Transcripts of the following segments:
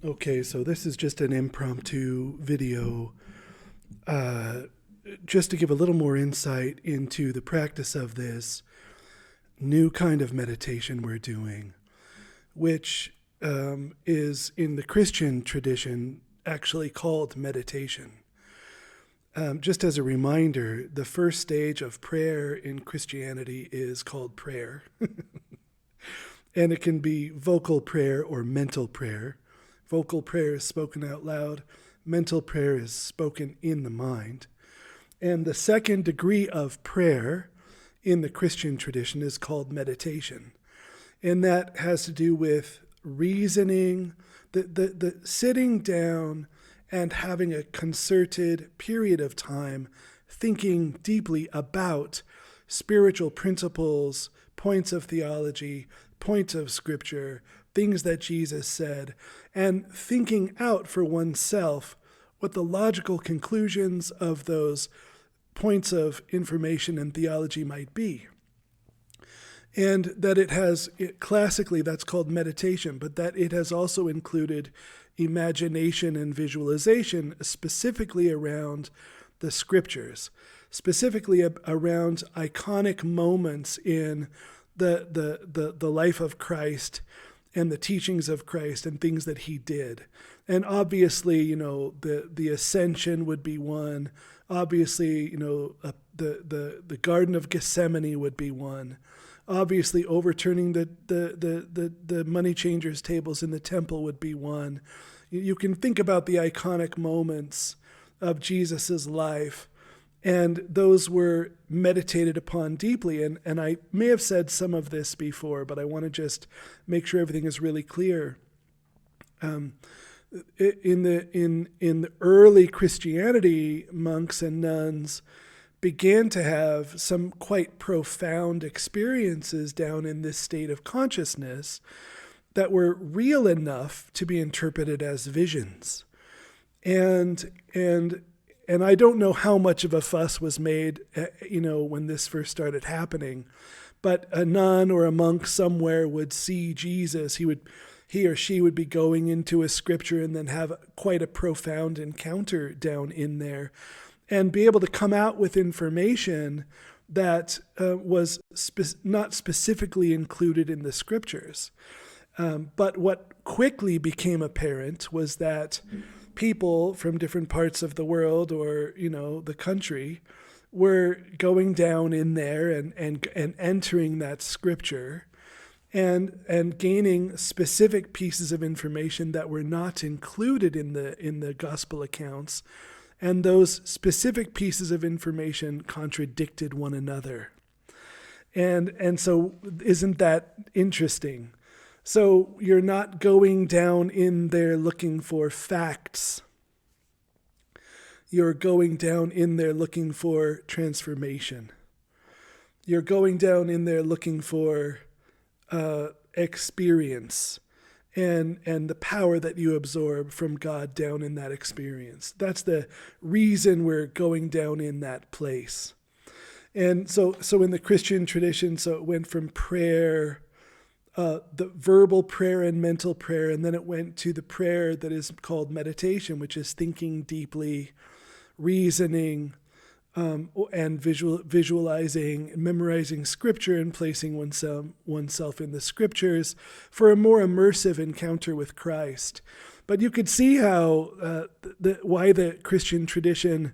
Okay, so this is just an impromptu video, just to give a little more insight into the practice of this new kind of meditation we're doing, which is in the Christian tradition actually called meditation. Just as a reminder, the first stage of prayer in Christianity is called prayer. And it can be vocal prayer or mental prayer. Vocal prayer is spoken out loud. Mental prayer is spoken in the mind. And the second degree of prayer in the Christian tradition is called meditation. And that has to do with reasoning, the sitting down and having a concerted period of time thinking deeply about spiritual principles, points of theology, points of scripture, things that Jesus said, and thinking out for oneself what the logical conclusions of those points of information and theology might be. And that classically that's called meditation, but that it has also included imagination and visualization, specifically around the scriptures, specifically around iconic moments in the life of Christ and the teachings of Christ and things that he did. And obviously, the ascension would be one. Obviously, the Garden of Gethsemane would be one. Obviously, overturning the money changers' tables in the temple would be one. You can think about the iconic moments of Jesus's life, and those were meditated upon deeply. And I may have said some of this before, but I want to just make sure everything is really clear. In the early Christianity, monks and nuns began to have some quite profound experiences down in this state of consciousness that were real enough to be interpreted as visions. And I don't know how much of a fuss was made, when this first started happening, but a nun or a monk somewhere would see Jesus. He or she would be going into a scripture and then have quite a profound encounter down in there and be able to come out with information that was not specifically included in the scriptures. But what quickly became apparent was that people from different parts of the world or, the country were going down in there and entering that scripture and gaining specific pieces of information that were not included in the gospel accounts. And those specific pieces of information contradicted one another. And so isn't that interesting? So you're not going down in there looking for facts. You're going down in there looking for transformation. You're going down in there looking for experience and the power that you absorb from God down in that experience. That's the reason we're going down in that place. And so in the Christian tradition, so it went from prayer, the verbal prayer and mental prayer, and then it went to the prayer that is called meditation, which is thinking deeply, reasoning, and visualizing, memorizing scripture and placing oneself in the scriptures for a more immersive encounter with Christ. But you could see how why the Christian tradition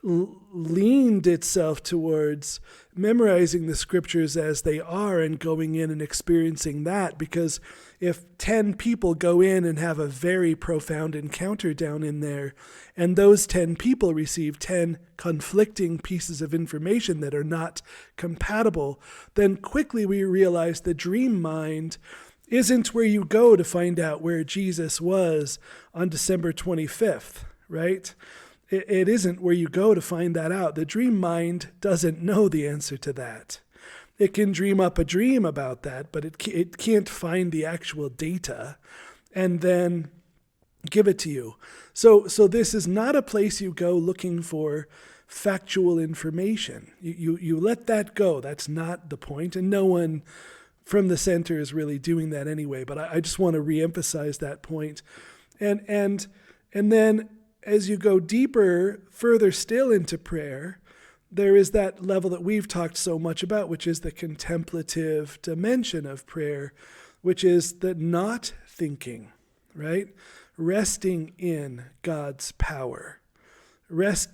leaned itself towards memorizing the scriptures as they are and going in and experiencing that, because if 10 people go in and have a very profound encounter down in there, and those 10 people receive 10 conflicting pieces of information that are not compatible, then quickly we realize the dream mind isn't where you go to find out where Jesus was on December 25th, right? It isn't where you go to find that out. The dream mind doesn't know the answer to that. It can dream up a dream about that, but it can't find the actual data and then give it to you. So this is not a place you go looking for factual information. You let that go. That's not the point, and no one from the center is really doing that anyway. But I just want to reemphasize that point. And then as you go deeper, further still into prayer, there is that level that we've talked so much about, which is the contemplative dimension of prayer, which is the not thinking, right? Resting in God's power.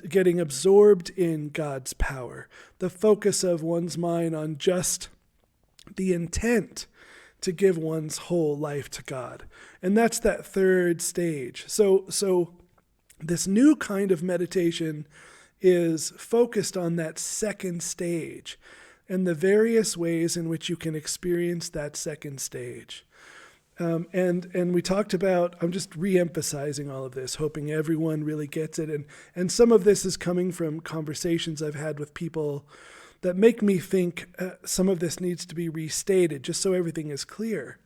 Getting absorbed in God's power. The focus of one's mind on just the intent to give one's whole life to God. And that's that third stage. So this new kind of meditation is focused on that second stage and the various ways in which you can experience that second stage. And we talked about, I'm just re-emphasizing all of this, hoping everyone really gets it. And some of this is coming from conversations I've had with people that make me think some of this needs to be restated just so everything is clear.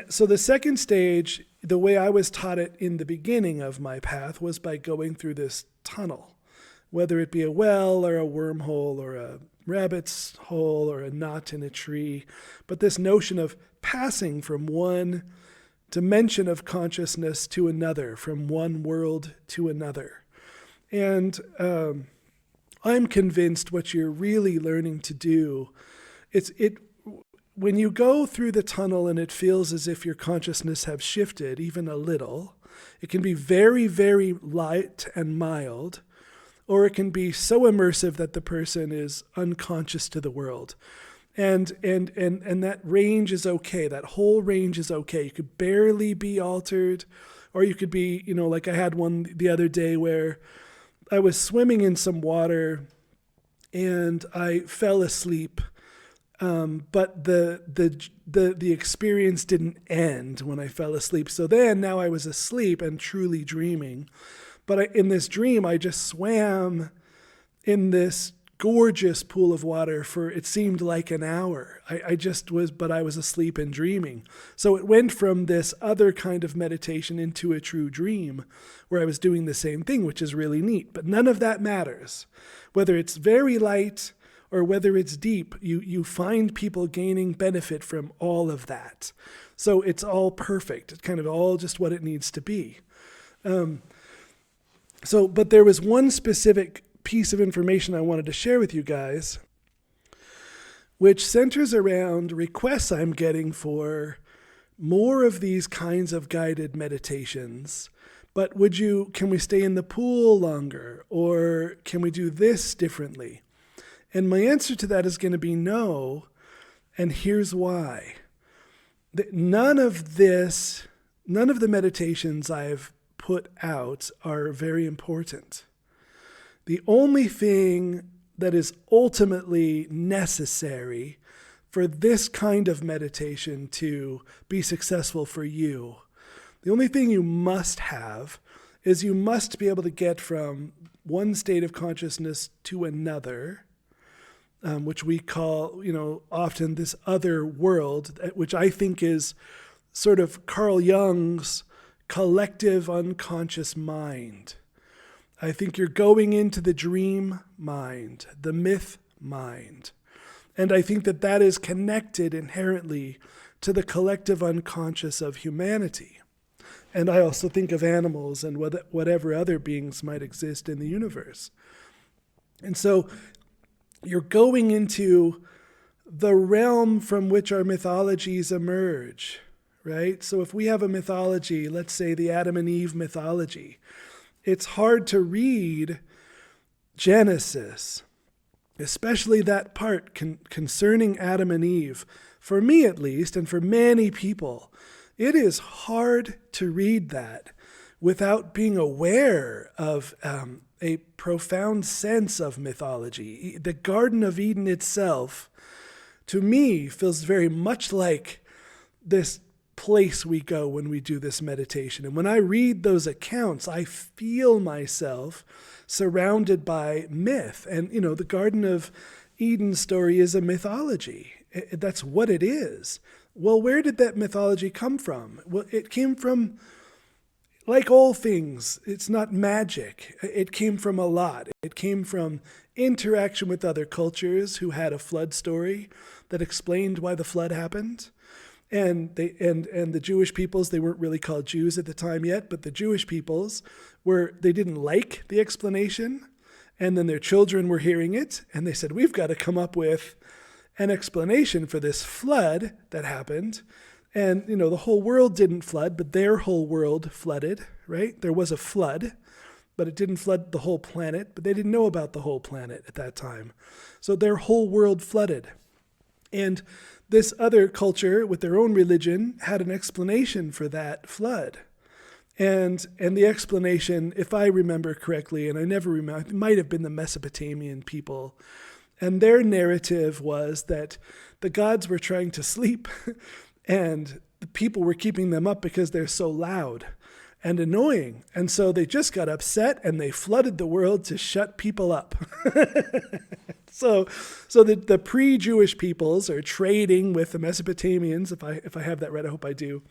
So the second stage, the way I was taught it in the beginning of my path was by going through this tunnel, whether it be a well or a wormhole or a rabbit's hole or a knot in a tree. But this notion of passing from one dimension of consciousness to another, from one world to another. And I'm convinced what you're really learning to do, when you go through the tunnel and it feels as if your consciousness has shifted even a little, it can be very, very light and mild, or it can be so immersive that the person is unconscious to the world. And that range is okay. That whole range is okay. You could barely be altered, or you could be, like I had one the other day where I was swimming in some water and I fell asleep. But the experience didn't end when I fell asleep. So now I was asleep and truly dreaming. But in this dream, I just swam in this gorgeous pool of water for, it seemed like an hour. But I was asleep and dreaming. So it went from this other kind of meditation into a true dream where I was doing the same thing, which is really neat. But none of that matters. Whether it's very light or whether it's deep, you find people gaining benefit from all of that. So it's all perfect. It's kind of all just what it needs to be. But there was one specific piece of information I wanted to share with you guys, which centers around requests I'm getting for more of these kinds of guided meditations. But can we stay in the pool longer? Or can we do this differently? And my answer to that is going to be no, and here's why. None of the meditations I've put out are very important. The only thing that is ultimately necessary for this kind of meditation to be successful for you, the only thing you must have is you must be able to get from one state of consciousness to another, which we call, often this other world, which I think is sort of Carl Jung's collective unconscious mind. I think you're going into the dream mind, the myth mind. And I think that is connected inherently to the collective unconscious of humanity. And I also think of animals and whatever other beings might exist in the universe. And so you're going into the realm from which our mythologies emerge, right? So if we have a mythology, let's say the Adam and Eve mythology, it's hard to read Genesis, especially that part concerning Adam and Eve. For me at least, and for many people, it is hard to read that without being aware of a profound sense of mythology. The Garden of Eden itself, to me, feels very much like this place we go when we do this meditation. And when I read those accounts, I feel myself surrounded by myth. And, the Garden of Eden story is a mythology. That's what it is. Well, where did that mythology come from? Well, it came from, like all things, it's not magic. It came from a lot. It came from interaction with other cultures who had a flood story that explained why the flood happened. And the Jewish peoples, they weren't really called Jews at the time yet, but the Jewish peoples they didn't like the explanation. And then their children were hearing it, and they said, we've got to come up with an explanation for this flood that happened. And, the whole world didn't flood, but their whole world flooded, right? There was a flood, but it didn't flood the whole planet, but they didn't know about the whole planet at that time. So their whole world flooded. And this other culture with their own religion had an explanation for that flood. And the explanation, if I remember correctly, and I never remember, it might have been the Mesopotamian people, and their narrative was that the gods were trying to sleep and the people were keeping them up because they're so loud and annoying. And so they just got upset and they flooded the world to shut people up. So the pre-Jewish peoples are trading with the Mesopotamians, if I have that right, I hope I do.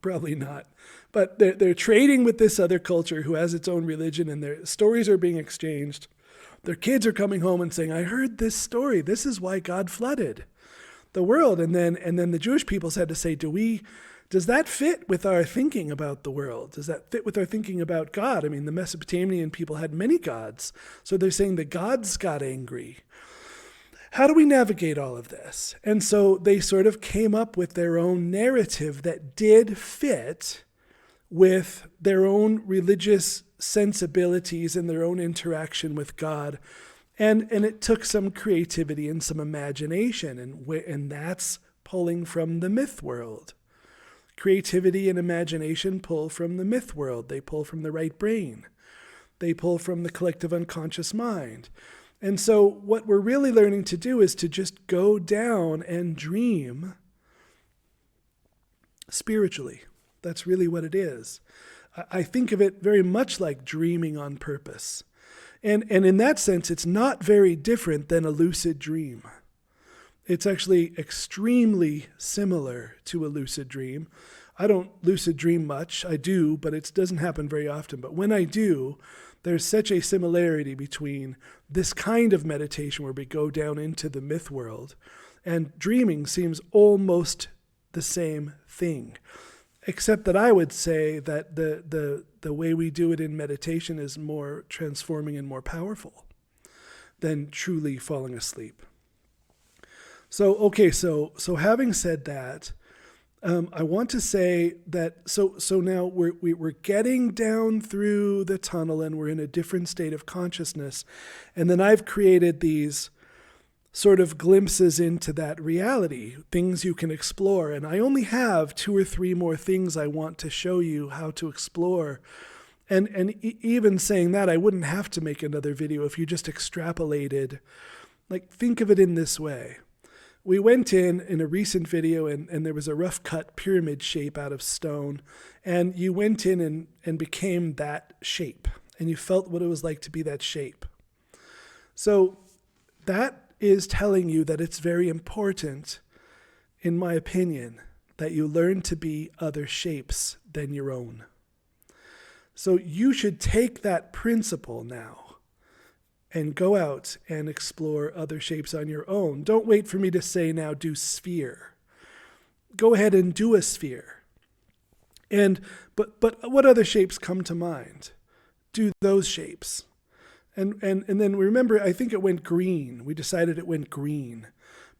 Probably not. But they're trading with this other culture who has its own religion, and their stories are being exchanged. Their kids are coming home and saying, I heard this story. This is why God flooded the world. And then the Jewish peoples had to say, does that fit with our thinking about the world? Does that fit with our thinking about God? I mean, the Mesopotamian people had many gods. So they're saying the gods got angry. How do we navigate all of this? And so they sort of came up with their own narrative that did fit with their own religious sensibilities and their own interaction with God. And it took some creativity and some imagination, and that's pulling from the myth world. Creativity and imagination pull from the myth world. They pull from the right brain. They pull from the collective unconscious mind. And so what we're really learning to do is to just go down and dream spiritually. That's really what it is. I think of it very much like dreaming on purpose. And in that sense, it's not very different than a lucid dream. It's actually extremely similar to a lucid dream. I don't lucid dream much. I do, but it doesn't happen very often. But when I do, there's such a similarity between this kind of meditation where we go down into the myth world, and dreaming seems almost the same thing. Except that I would say that the way we do it in meditation is more transforming and more powerful than truly falling asleep. So having said that, I want to say that so now we're getting down through the tunnel and we're in a different state of consciousness, and then I've created these sort of glimpses into that reality, things you can explore. And I only have 2 or 3 more things I want to show you how to explore. And even saying that, I wouldn't have to make another video if you just extrapolated. Like, think of it in this way. We went in a recent video and there was a rough cut pyramid shape out of stone. And you went in and became that shape. And you felt what it was like to be that shape. So that is telling you that it's very important, in my opinion, that you learn to be other shapes than your own. So you should take that principle now and go out and explore other shapes on your own. Don't wait for me to say now do sphere. Go ahead and do a sphere. But what other shapes come to mind? Do those shapes. And then remember, I think it went green. We decided it went green.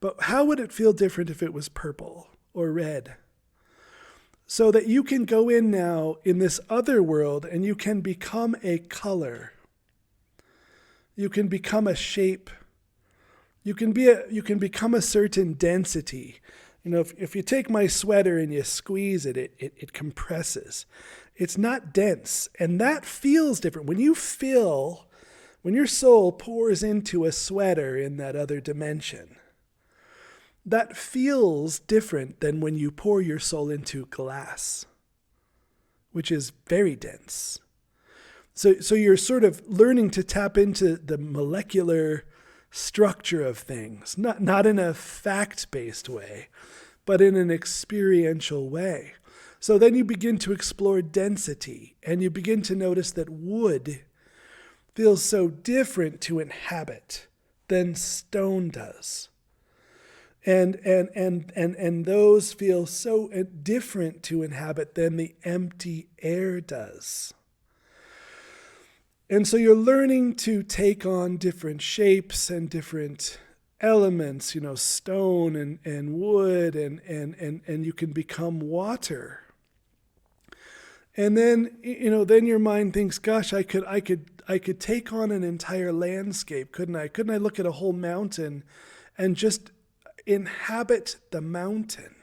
But how would it feel different if it was purple or red? So that you can go in now in this other world and you can become a color. You can become a shape. You can become a certain density. If you take my sweater and you squeeze it, it compresses. It's not dense. And that feels different. When your soul pours into a sweater in that other dimension, that feels different than when you pour your soul into glass, which is very dense. So you're sort of learning to tap into the molecular structure of things, not in a fact-based way, but in an experiential way. So then you begin to explore density, and you begin to notice that wood feels so different to inhabit than stone does. And those feel so different to inhabit than the empty air does. And so you're learning to take on different shapes and different elements, stone and wood, and you can become water. And then, then your mind thinks, gosh, I could take on an entire landscape, couldn't I? Couldn't I look at a whole mountain and just inhabit the mountain?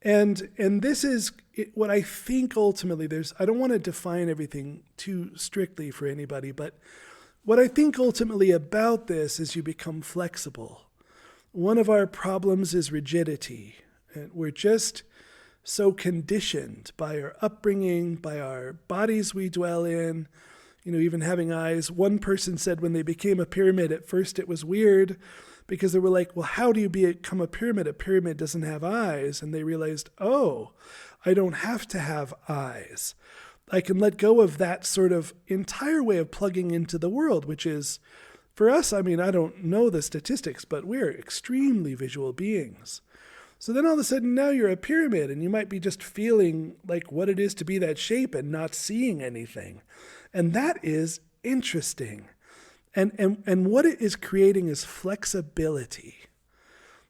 And this is what I think ultimately I don't want to define everything too strictly for anybody, but what I think ultimately about this is you become flexible. One of our problems is rigidity. And we're just so conditioned by our upbringing, by our bodies we dwell in, even having eyes. One person said when they became a pyramid, at first it was weird because they were like, well, how do you become a pyramid? A pyramid doesn't have eyes. And they realized, oh, I don't have to have eyes. I can let go of that sort of entire way of plugging into the world, which is, for us, I don't know the statistics, but we're extremely visual beings. So then all of a sudden now you're a pyramid and you might be just feeling like what it is to be that shape and not seeing anything. And that is interesting. And what it is creating is flexibility.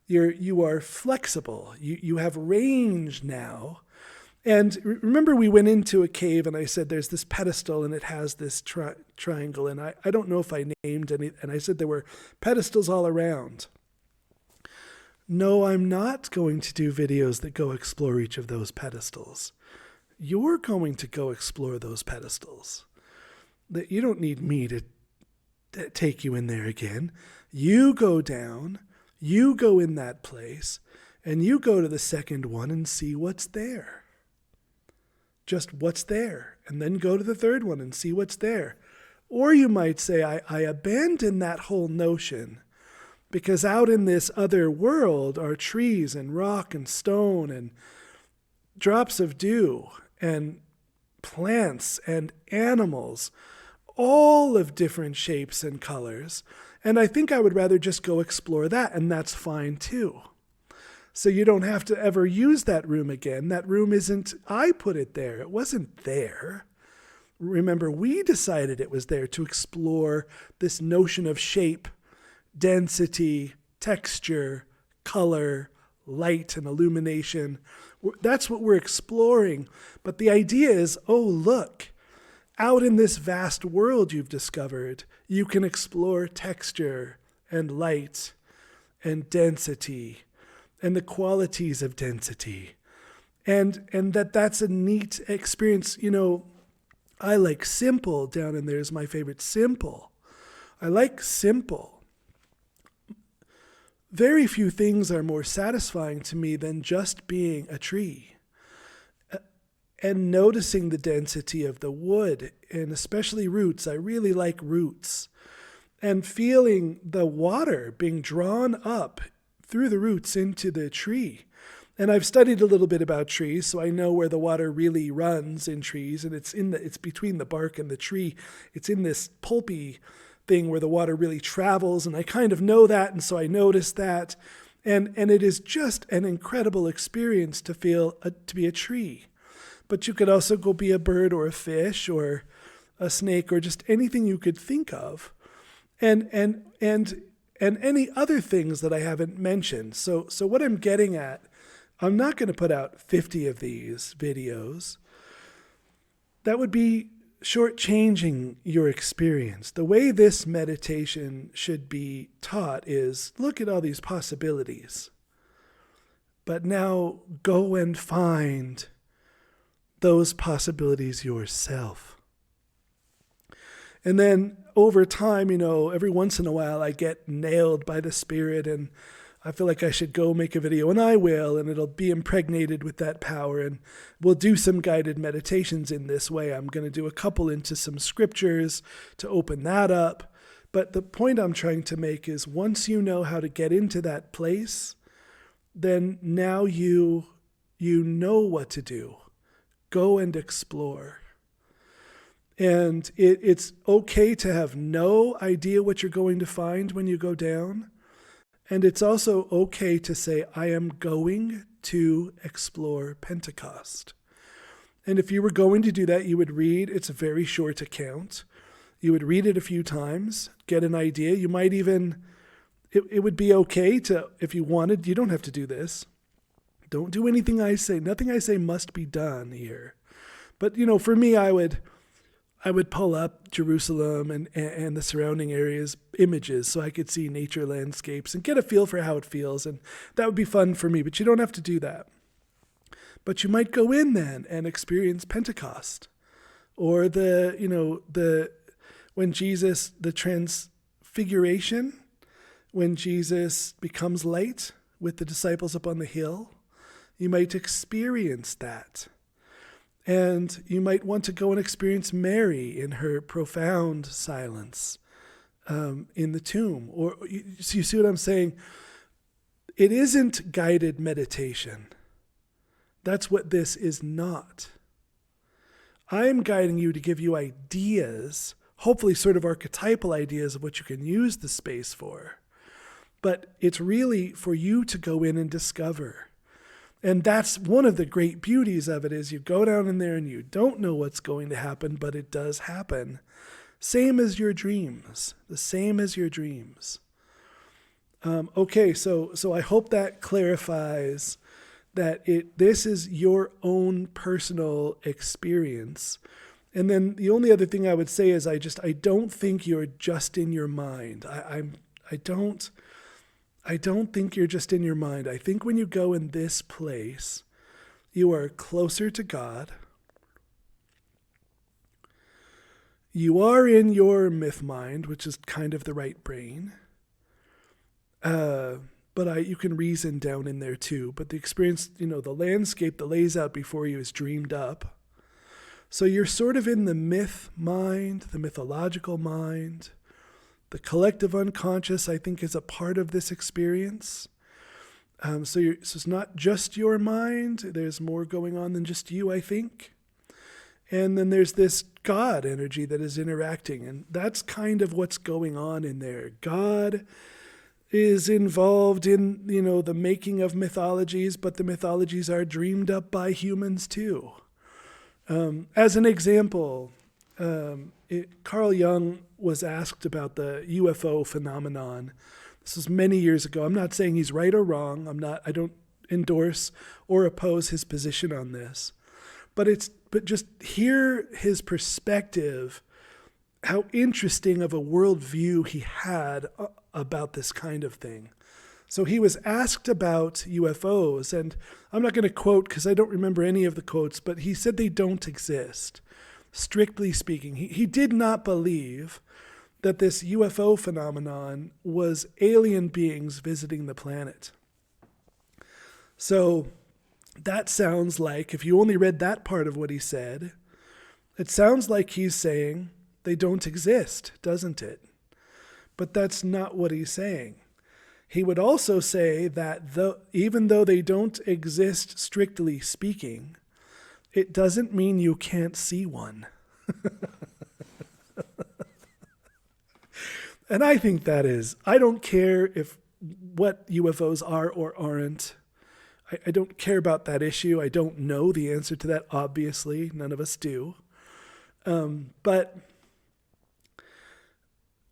You are flexible. You have range now. And remember we went into a cave and I said there's this pedestal and it has this triangle. And I don't know if I named any. And I said there were pedestals all around. No, I'm not going to do videos that go explore each of those pedestals. You're going to go explore those pedestals. That you don't need me to take you in there again. You go down, you go in that place, and you go to the second one and see what's there. Just what's there. And then go to the third one and see what's there. Or you might say, I abandon that whole notion because out in this other world are trees and rock and stone and drops of dew and plants and animals, all of different shapes and colors. And I think I would rather just go explore that, and that's fine too. So you don't have to ever use that room again. That room I put it there. It wasn't there. Remember, we decided it was there to explore this notion of shape, density, texture, color, light, and illumination. That's what we're exploring. But the idea is, oh, look, out in this vast world you've discovered, you can explore texture and light and density and the qualities of density. And that's a neat experience. I like simple down in there is my favorite. Simple. I like simple. Very few things are more satisfying to me than just being a tree. And noticing the density of the wood, and especially roots. I really like roots. And feeling the water being drawn up through the roots into the tree. And I've studied a little bit about trees, so I know where the water really runs in trees, and it's between the bark and the tree. It's in this pulpy thing where the water really travels, and I kind of know that, and so I noticed that. And it is just an incredible experience to to be a tree. But you could also go be a bird or a fish or a snake or just anything you could think of. And any other things that I haven't mentioned. So what I'm getting at, I'm not going to put out 50 of these videos. That would be shortchanging your experience. The way this meditation should be taught is look at all these possibilities. But now go and find those possibilities yourself. And then over time, every once in a while I get nailed by the Spirit and I feel like I should go make a video, and I will, and it'll be impregnated with that power, and we'll do some guided meditations in this way. I'm going to do a couple into some scriptures to open that up. But the point I'm trying to make is once you know how to get into that place, then now you know what to do. Go and explore. And it's okay to have no idea what you're going to find when you go down. And it's also okay to say, I am going to explore Pentecost. And if you were going to do that, you would read, it's a very short account. You would read it a few times, get an idea. You might even, it would be okay to, if you wanted, you don't have to do this. Don't do anything I say. Nothing I say must be done here. But, for me, I would pull up Jerusalem and the surrounding areas images so I could see nature landscapes and get a feel for how it feels. And that would be fun for me, but you don't have to do that. But you might go in then and experience Pentecost, or when Jesus, the transfiguration, when Jesus becomes light with the disciples up on the hill, you might experience that. And you might want to go and experience Mary in her profound silence in the tomb. Or you see what I'm saying? It isn't guided meditation. That's what this is not. I am guiding you to give you ideas, hopefully sort of archetypal ideas of what you can use the space for. But it's really for you to go in and discover. And that's one of the great beauties of it, is you go down in there and you don't know what's going to happen, but it does happen. Same as your dreams. The same as your dreams. Okay, so I hope that clarifies that this is your own personal experience. And then the only other thing I would say is I don't think you're just in your mind. I don't think you're just in your mind. I think when you go in this place, you are closer to God. You are in your myth mind, which is kind of the right brain. But you can reason down in there too. But the experience, the landscape that lays out before you is dreamed up. So you're sort of in the myth mind, the mythological mind. The collective unconscious, I think, is a part of this experience. So it's not just your mind. There's more going on than just you, I think. And then there's this God energy that is interacting. And that's kind of what's going on in there. God is involved in, the making of mythologies, but the mythologies are dreamed up by humans too. As an example, Carl Jung was asked about the UFO phenomenon. This was many years ago. I'm not saying he's right or wrong. I don't endorse or oppose his position on this. But just hear his perspective, how interesting of a worldview he had about this kind of thing. So he was asked about UFOs, and I'm not going to quote because I don't remember any of the quotes, but he said they don't exist. Strictly speaking, he did not believe that this UFO phenomenon was alien beings visiting the planet. So that sounds like, if you only read that part of what he said, it sounds like he's saying they don't exist, doesn't it? But that's not what he's saying. He would also say that even though they don't exist strictly speaking, it doesn't mean you can't see one. And I think that is, I don't care what UFOs are or aren't. I don't care about that issue. I don't know the answer to that, obviously. None of us do. But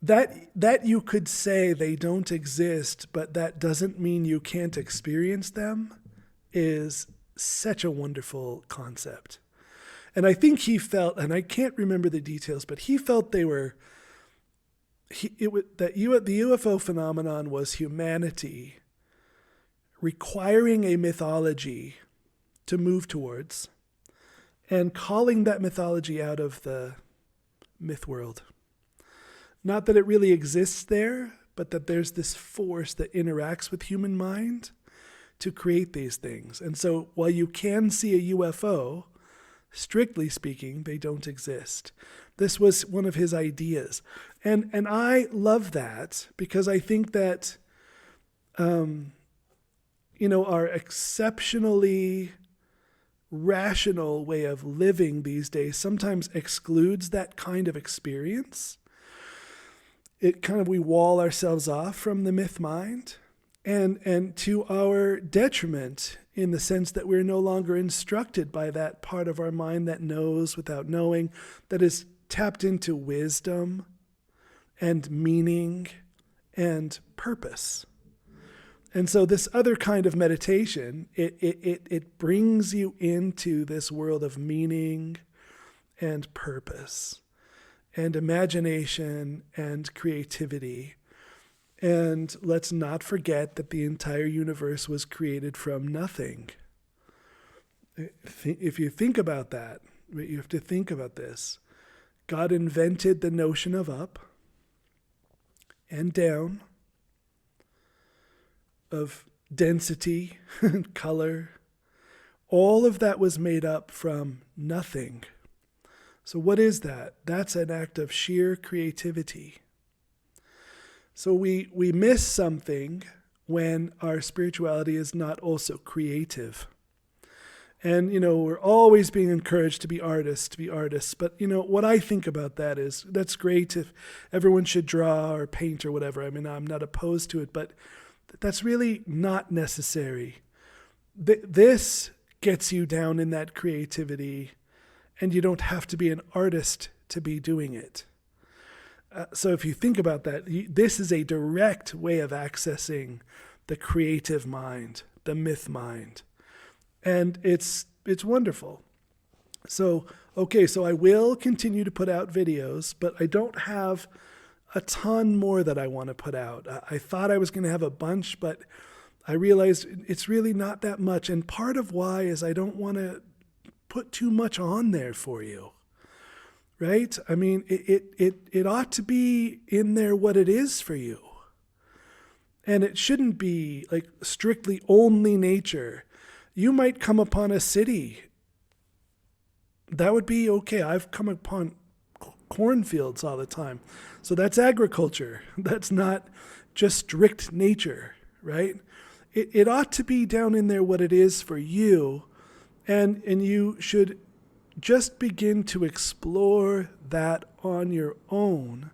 that you could say they don't exist, but that doesn't mean you can't experience them, is such a wonderful concept. And I think he felt, and I can't remember the details, but he felt the UFO phenomenon was humanity requiring a mythology to move towards and calling that mythology out of the myth world. Not that it really exists there, but that there's this force that interacts with human mind to create these things. And so while you can see a UFO, strictly speaking, they don't exist. This was one of his ideas. And I love that because I think that, our exceptionally rational way of living these days sometimes excludes that kind of experience. We wall ourselves off from the myth mind. and to our detriment, in the sense that we're no longer instructed by that part of our mind that knows without knowing, that is tapped into wisdom and meaning and purpose. And so this other kind of meditation, it brings you into this world of meaning and purpose and imagination and creativity. And let's not forget that the entire universe was created from nothing. If you think about that, you have to think about this. God invented the notion of up and down, of density and color. All of that was made up from nothing. So what is that? That's an act of sheer creativity. So we miss something when our spirituality is not also creative. And, we're always being encouraged to be artists. But, what I think about that is that's great if everyone should draw or paint or whatever. I mean, I'm not opposed to it, but that's really not necessary. This gets you down in that creativity, and you don't have to be an artist to be doing it. So if you think about that, this is a direct way of accessing the creative mind, the myth mind. And it's wonderful. So I will continue to put out videos, but I don't have a ton more that I want to put out. I thought I was going to have a bunch, but I realized it's really not that much. And part of why is I don't want to put too much on there for you, right? I mean, it ought to be in there what it is for you. And it shouldn't be like strictly only nature. You might come upon a city. That would be okay. I've come upon cornfields all the time. So that's agriculture. That's not just strict nature, right? It ought to be down in there what it is for you, and you should just begin to explore that on your own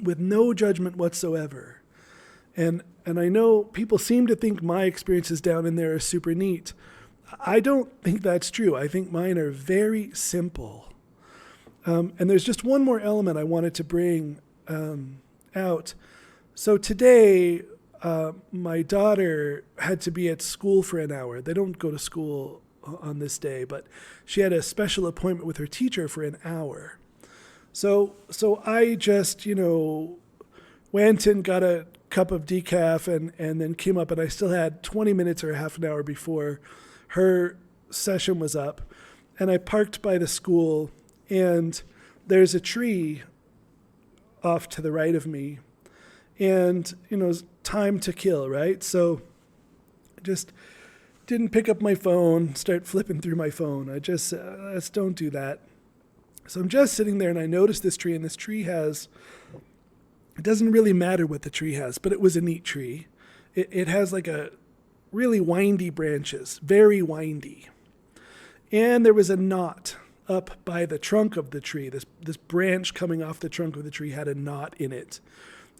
with no judgment whatsoever. And I know people seem to think my experiences down in there are super neat. I don't think that's true. I think mine are very simple. And there's just one more element I wanted to bring out. So today, my daughter had to be at school for an hour. They don't go to school on this day, but she had a special appointment with her teacher for an hour. So I just, went and got a cup of decaf and then came up, and I still had 20 minutes or half an hour before her session was up. And I parked by the school, and there's a tree off to the right of me. And, time to kill, right? So I just didn't pick up my phone, start flipping through my phone. I just, let's don't do that. So I'm just sitting there, and I noticed this tree, and this tree has, it doesn't really matter what the tree has, but it was a neat tree. It has like a really windy branches, very windy. And there was a knot up by the trunk of the tree. This branch coming off the trunk of the tree had a knot in it.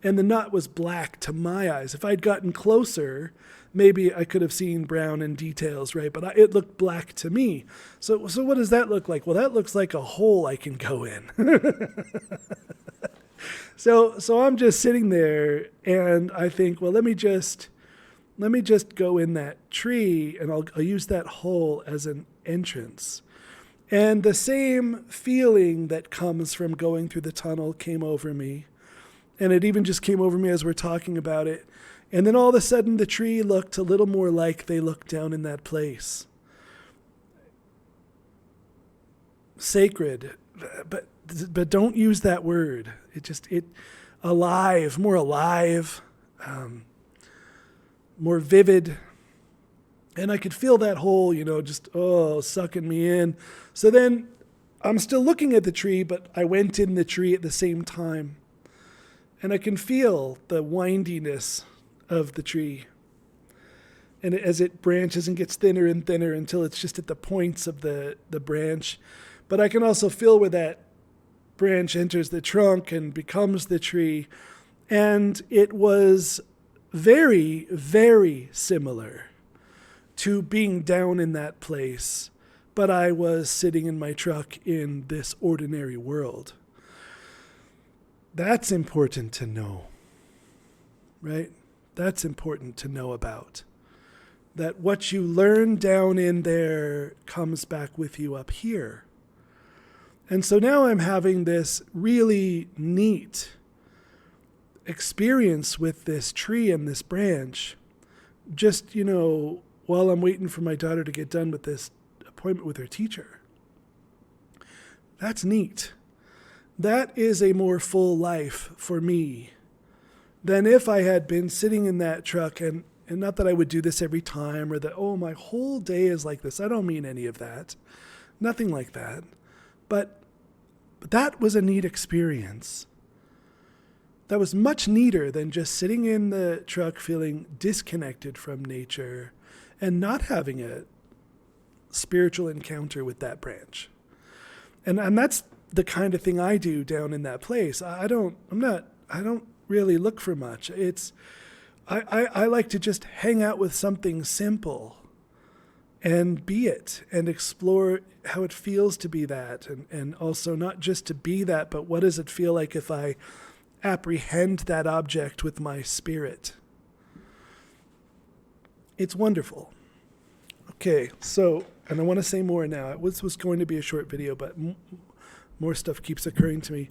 And the knot was black to my eyes. If I'd gotten closer, maybe I could have seen brown and details, right? But it looked black to me. So what does that look like? Well, that looks like a hole I can go in. So I'm just sitting there, and I think, well, let me just go in that tree, and I'll use that hole as an entrance. And the same feeling that comes from going through the tunnel came over me. And it even just came over me as we're talking about it. And then all of a sudden the tree looked a little more like they looked down in that place. Sacred, but don't use that word. Alive, more vivid. And I could feel that hole, just, sucking me in. So then I'm still looking at the tree, but I went in the tree at the same time. And I can feel the windiness of the tree. And as it branches and gets thinner and thinner until it's just at the points of the branch. But I can also feel where that branch enters the trunk and becomes the tree. And it was very, very similar to being down in that place, but I was sitting in my truck in this ordinary world. That's important to know, right? That's important to know about. That what you learn down in there comes back with you up here. And so now I'm having this really neat experience with this tree and this branch. Just, while I'm waiting for my daughter to get done with this appointment with her teacher. That's neat. That is a more full life for me than if I had been sitting in that truck, and not that I would do this every time or that, my whole day is like this. I don't mean any of that. Nothing like that. But that was a neat experience. That was much neater than just sitting in the truck feeling disconnected from nature and not having a spiritual encounter with that branch. And that's the kind of thing I do down in that place. I don't really look for much. I like to just hang out with something simple and be it and explore how it feels to be that. And also not just to be that, but what does it feel like if I apprehend that object with my spirit? It's wonderful. Okay, so, and I want to say more now. This was going to be a short video, but more stuff keeps occurring to me.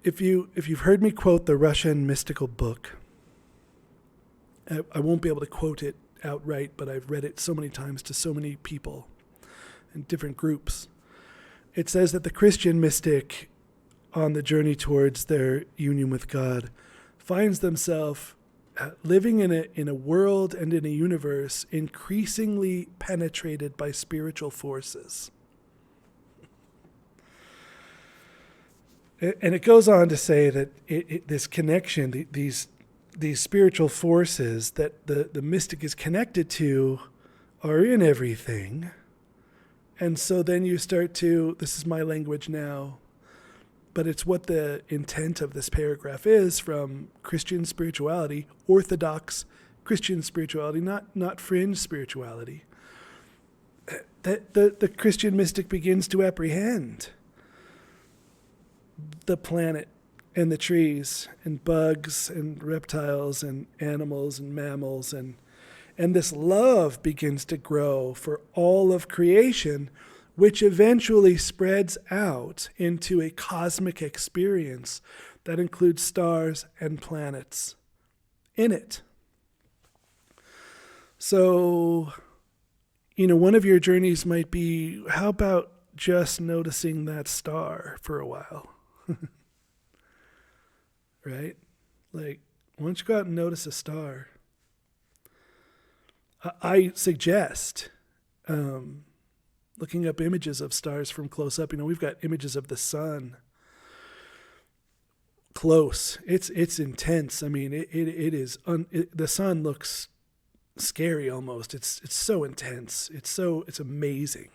If you've heard me quote the Russian mystical book, I won't be able to quote it outright, but I've read it so many times to so many people in different groups. It says that the Christian mystic on the journey towards their union with God finds themselves living in a world and in a universe increasingly penetrated by spiritual forces. And it goes on to say that this connection, these spiritual forces that the mystic is connected to are in everything. And so then you start to, this is my language now, but it's what the intent of this paragraph is from Christian spirituality, orthodox Christian spirituality, not fringe spirituality. That the Christian mystic begins to apprehend the planet and the trees and bugs and reptiles and animals and mammals, and this love begins to grow for all of creation, which eventually spreads out into a cosmic experience that includes stars and planets in it. So, one of your journeys might be, how about just noticing that star for a while? Right? Like, why don't you go out and notice a star? I suggest looking up images of stars from close up. We've got images of the sun close. It's intense. I mean, it is. The sun looks scary almost. It's so intense. It's amazing.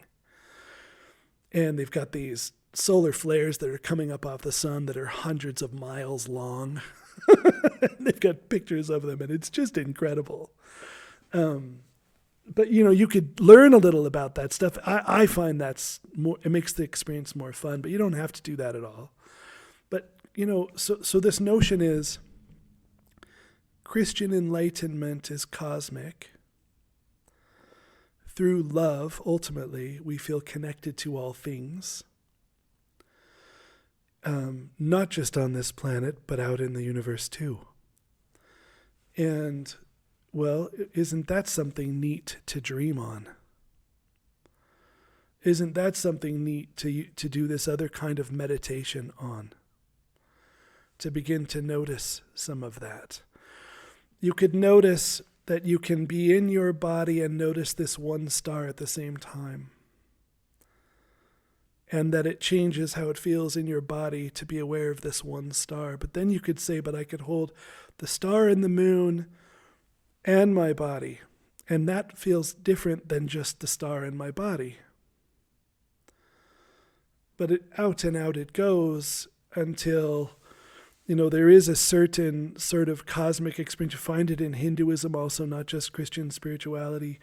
And they've got these solar flares that are coming up off the sun that are hundreds of miles long. They've got pictures of them, and it's just incredible. But, you could learn a little about that stuff. I find that's more, it makes the experience more fun, but you don't have to do that at all. But, so this notion is Christian enlightenment is cosmic. Through love, ultimately, we feel connected to all things. Not just on this planet, but out in the universe too. And, well, isn't that something neat to dream on? Isn't that something neat to do this other kind of meditation on? To begin to notice some of that. You could notice that you can be in your body and notice this one star at the same time. And that it changes how it feels in your body to be aware of this one star. But then you could say, but I could hold the star and the moon and my body. And that feels different than just the star and my body. But out and out it goes until there is a certain sort of cosmic experience. You find it in Hinduism also, not just Christian spirituality,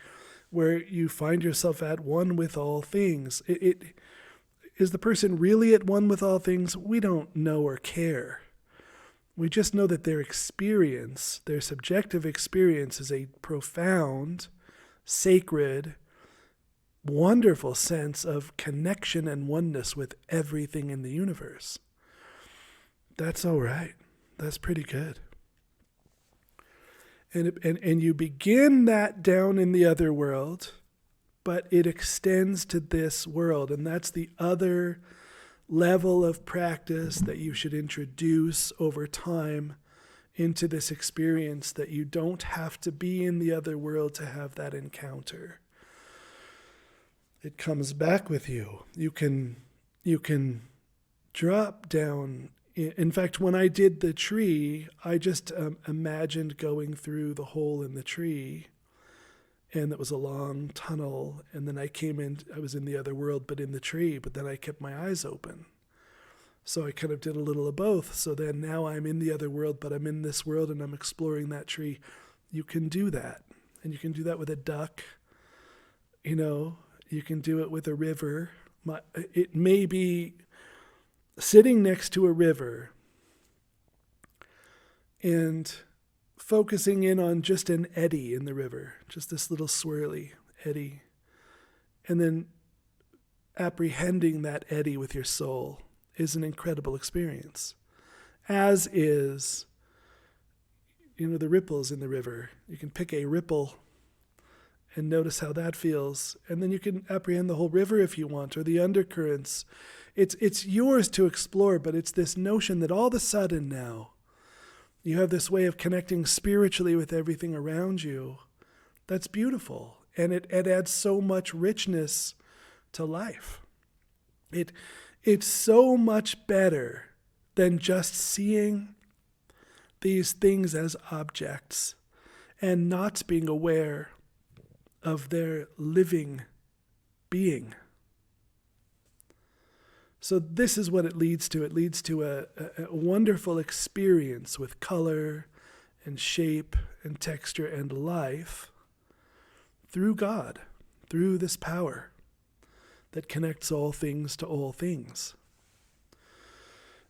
where you find yourself at one with all things. Is the person really at one with all things? We don't know or care. We just know that their experience, their subjective experience, is a profound, sacred, wonderful sense of connection and oneness with everything in the universe. That's all right. That's pretty good. And you begin that down in the other world, but it extends to this world. And that's the other level of practice that you should introduce over time into this experience, that you don't have to be in the other world to have that encounter. It comes back with you. You can drop down. In fact, when I did the tree, I just imagined going through the hole in the tree, and it was a long tunnel, and then I was in the other world, but in the tree, but then I kept my eyes open. So I kind of did a little of both. So then now I'm in the other world, but I'm in this world and I'm exploring that tree. You can do that. And you can do that with a duck. You can do it with a river. It may be sitting next to a river and focusing in on just an eddy in the river, just this little swirly eddy, and then apprehending that eddy with your soul is an incredible experience, as is, the ripples in the river. You can pick a ripple and notice how that feels, and then you can apprehend the whole river if you want, or the undercurrents. It's yours to explore, but it's this notion that all of a sudden now, you have this way of connecting spiritually with everything around you. That's beautiful. And it adds so much richness to life. It's so much better than just seeing these things as objects and not being aware of their living being. So this is what it leads to. It leads to a wonderful experience with color and shape and texture and life through God, through this power that connects all things to all things.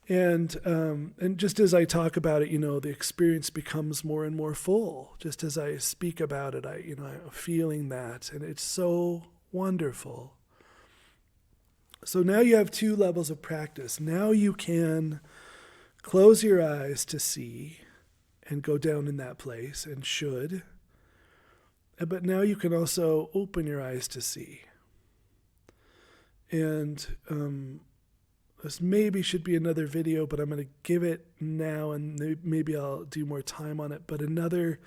And just as I talk about it, the experience becomes more and more full. Just as I speak about it, I'm feeling that, and it's so wonderful. So now you have two levels of practice. Now you can close your eyes to see and go down in that place, and should. But now you can also open your eyes to see. And this maybe should be another video, but I'm going to give it now, and maybe I'll do more time on it. But another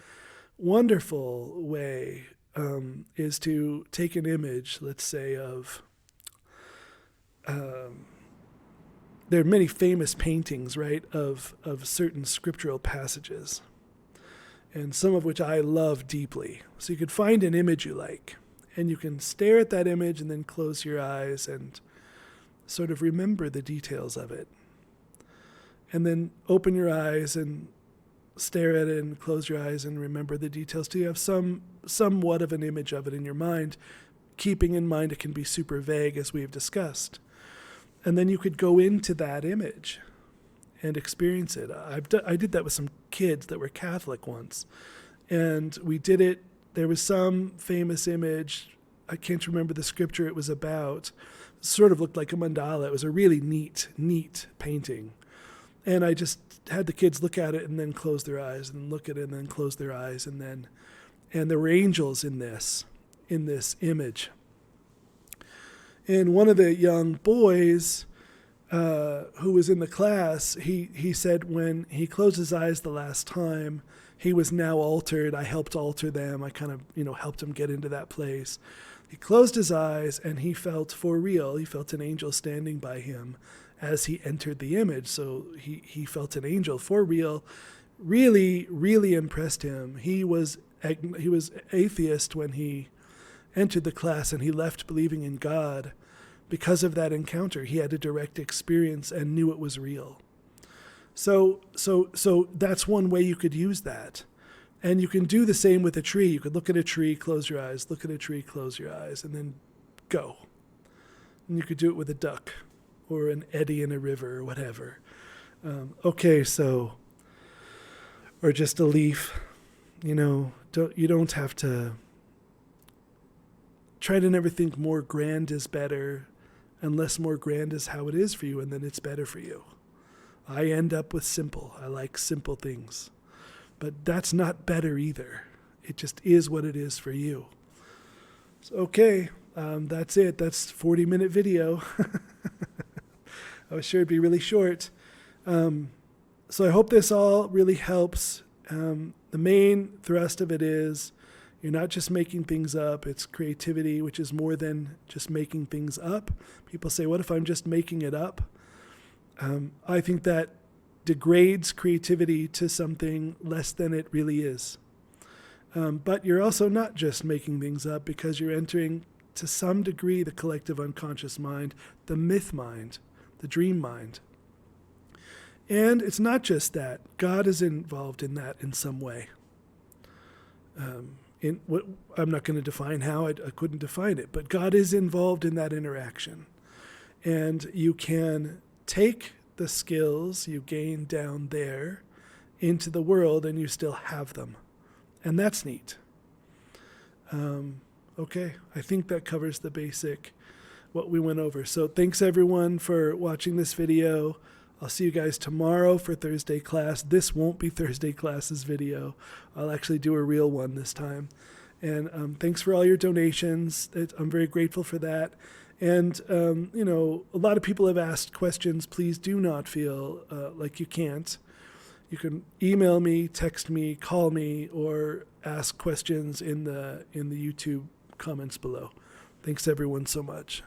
wonderful way is to take an image, let's say, of... there are many famous paintings, right, of certain scriptural passages, and some of which I love deeply. So you could find an image you like, and you can stare at that image and then close your eyes and sort of remember the details of it. And then open your eyes and stare at it and close your eyes and remember the details. So you have somewhat of an image of it in your mind, keeping in mind it can be super vague, as we've discussed. And then you could go into that image and experience it. I did that with some kids that were Catholic once. And we did it. There was some famous image. I can't remember the scripture it was about. It sort of looked like a mandala. It was a really neat painting. And I just had the kids look at it and then close their eyes, and look at it and then close their eyes. And there were angels in this image. And one of the young boys who was in the class, he said when he closed his eyes the last time, he was now altered. I helped alter them. I kind of, helped him get into that place. He closed his eyes and he felt for real. He felt an angel standing by him as he entered the image. So he felt an angel for real. Really, really impressed him. He was atheist when he entered the class, and he left believing in God because of that encounter. He had a direct experience and knew it was real. So that's one way you could use that. And you can do the same with a tree. You could look at a tree, close your eyes, look at a tree, close your eyes, and then go. And you could do it with a duck or an eddy in a river or whatever. Or just a leaf. You don't have to try to never think more grand is better unless more grand is how it is for you, and then it's better for you. I end up with simple. I like simple things. But that's not better either. It just is what it is for you. So, okay, that's it. That's 40-minute video. I was sure it'd be really short. So I hope this all really helps. The main thrust of it is you're not just making things up. It's creativity, which is more than just making things up. People say, what if I'm just making it up? I think that degrades creativity to something less than it really is. But you're also not just making things up, because you're entering, to some degree, the collective unconscious mind, the myth mind, the dream mind. And it's not just that. God is involved in that in some way. I'm not going to define how. I couldn't define it. But God is involved in that interaction. And you can take the skills you gain down there into the world, and you still have them. And that's neat. Okay, I think that covers the basic, what we went over. So thanks everyone for watching this video. I'll see you guys tomorrow for Thursday class. This won't be Thursday class's video. I'll actually do a real one this time. And thanks for all your donations. I'm very grateful for that. And, a lot of people have asked questions. Please do not feel like you can't. You can email me, text me, call me, or ask questions in the YouTube comments below. Thanks everyone so much.